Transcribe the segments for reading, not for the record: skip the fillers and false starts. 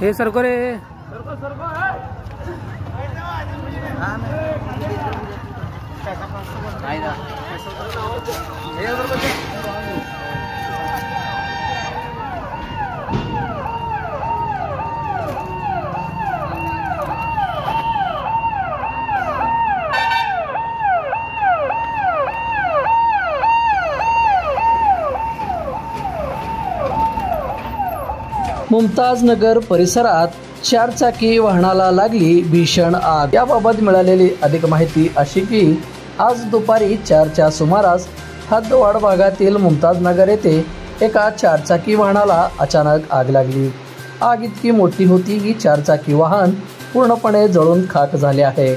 हे सरको रे मुमताज नगर परिसरात चारचाकी वाहनाला लागली भीषण आग। याबाबत मिळालेली अधिक माहिती अशी की आज दुपारी 4च्या सुमारास हद्दवाड भागातील मुमताज नगर येथे एका चारचाकी वाहनाला अचानक आग लागली। आग इतकी मोठी होती की चारचाकी वाहन पूर्णपणे जळून खाक झाले आहे।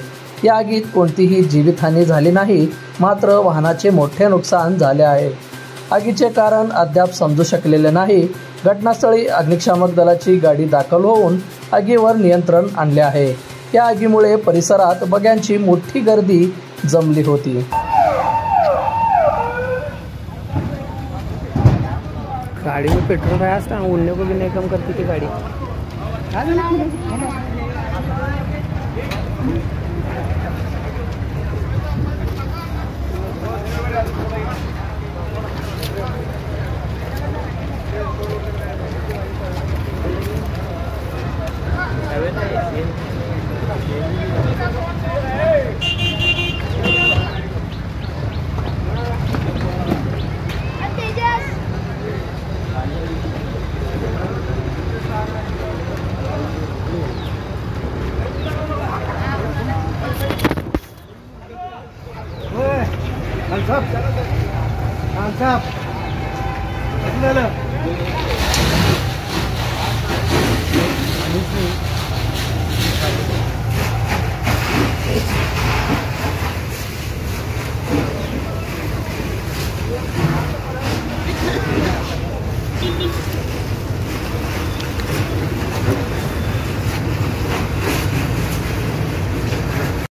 या आगीत कोणतीही जीवितहानी झाली नाही, मात्र वाहनाचे मोठे नुकसान झाले आहे। आगीचे कारण अद्याप समजू शकलेले नाही। घटनास्थळी अग्निशामक दलाची गाडी दाखल होऊन आगीवर नियंत्रण आणले आहे। या आगीमुळे परिसरात बघ्यांची मोठी गर्दी जमली होती। गाड़ी में पेट्रोल है था, उड़ने को भी नहीं कम करती थी गाड़ी। Mantap.